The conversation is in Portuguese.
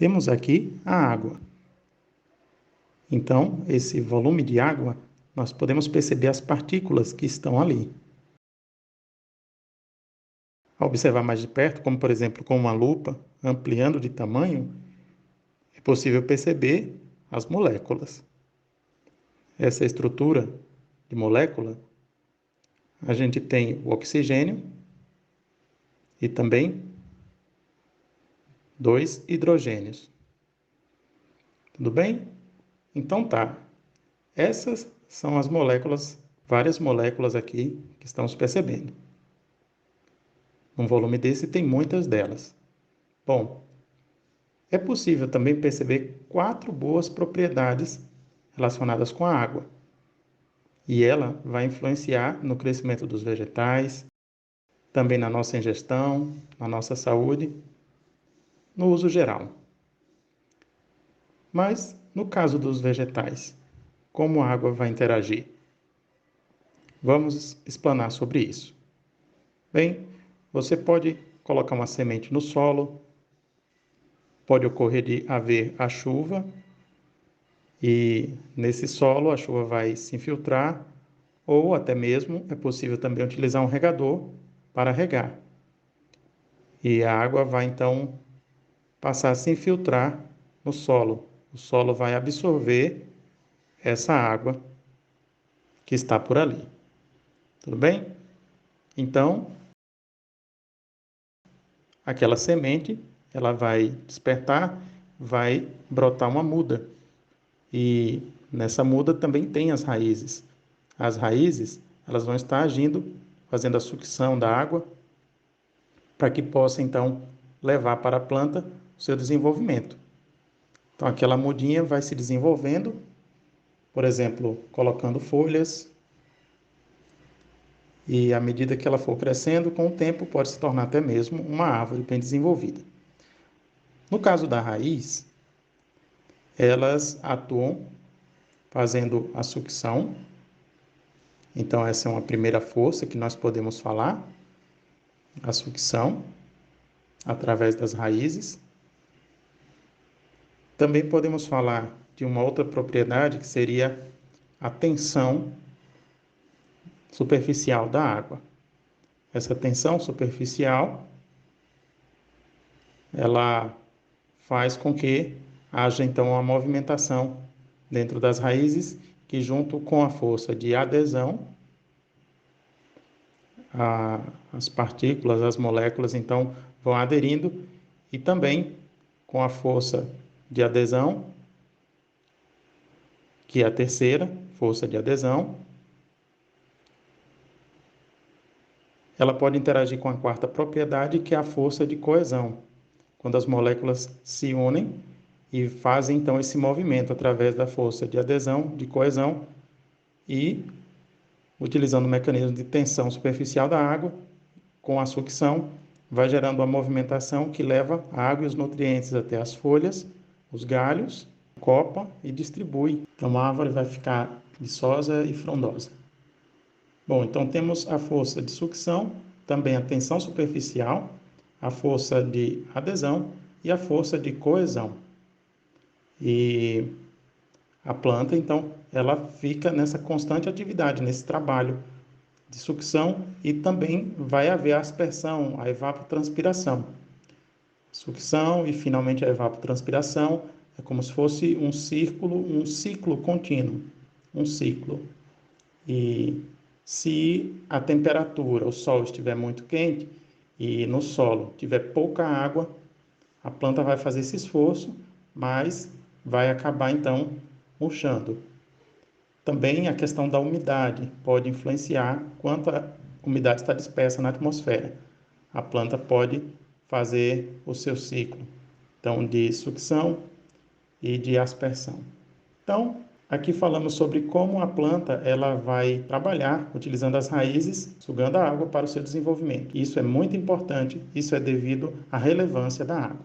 Temos aqui a água. Então, esse volume de água, nós podemos perceber as partículas que estão ali. Ao observar mais de perto, como por exemplo com uma lupa, ampliando de tamanho, é possível perceber as moléculas. Essa estrutura de molécula, a gente tem o oxigênio e também 2 hidrogênios. Tudo bem? Então tá. Essas são as moléculas, várias moléculas aqui que estamos percebendo. Um volume desse tem muitas delas. Bom, é possível também perceber 4 boas propriedades relacionadas com a água. E ela vai influenciar no crescimento dos vegetais, também na nossa ingestão, na nossa saúde, no uso geral. Mas, no caso dos vegetais, como a água vai interagir? Vamos explanar sobre isso. Bem, você pode colocar uma semente no solo, pode ocorrer de haver a chuva, e nesse solo a chuva vai se infiltrar, ou até mesmo é possível também utilizar um regador para regar. E a água vai então passar a se infiltrar no solo. O solo vai absorver essa água que está por ali. Tudo bem? Então, aquela semente, ela vai despertar, vai brotar uma muda. E nessa muda também tem as raízes. As raízes, elas vão estar agindo, fazendo a sucção da água, para que possa então levar para a planta o seu desenvolvimento. Então aquela mudinha vai se desenvolvendo, por exemplo, colocando folhas, e à medida que ela for crescendo, com o tempo pode se tornar até mesmo uma árvore bem desenvolvida. No caso da raiz, elas atuam fazendo a sucção. Então essa é uma primeira força que nós podemos falar, a sucção através das raízes. Também podemos falar de uma outra propriedade que seria a tensão superficial da água. Essa tensão superficial, ela faz com que haja então uma movimentação dentro das raízes que, junto com a força de adesão, as partículas, as moléculas então vão aderindo, e também com a força de adesão, que é a terceira força de adesão, ela pode interagir com a quarta propriedade, que é a força de coesão, quando as moléculas se unem e fazem então esse movimento através da força de adesão, de coesão, e utilizando o mecanismo de tensão superficial da água, com a sucção, vai gerando uma movimentação que leva a água e os nutrientes até as folhas, os galhos, copa e distribui. Então a árvore vai ficar viçosa e frondosa. Bom, então temos a força de sucção, também a tensão superficial, a força de adesão e a força de coesão. E a planta, então, ela fica nessa constante atividade, nesse trabalho de sucção, e também vai haver a aspersão, a evapotranspiração. Sucção e finalmente a evapotranspiração é como se fosse um ciclo contínuo, um ciclo. E se a temperatura, o sol estiver muito quente e no solo tiver pouca água, a planta vai fazer esse esforço, mas vai acabar então murchando. Também a questão da umidade pode influenciar quanto a umidade está dispersa na atmosfera. A planta pode fazer o seu ciclo, então, de sucção e de aspersão. Então, aqui falamos sobre como a planta ela vai trabalhar utilizando as raízes, sugando a água para o seu desenvolvimento. Isso é muito importante, isso é devido à relevância da água.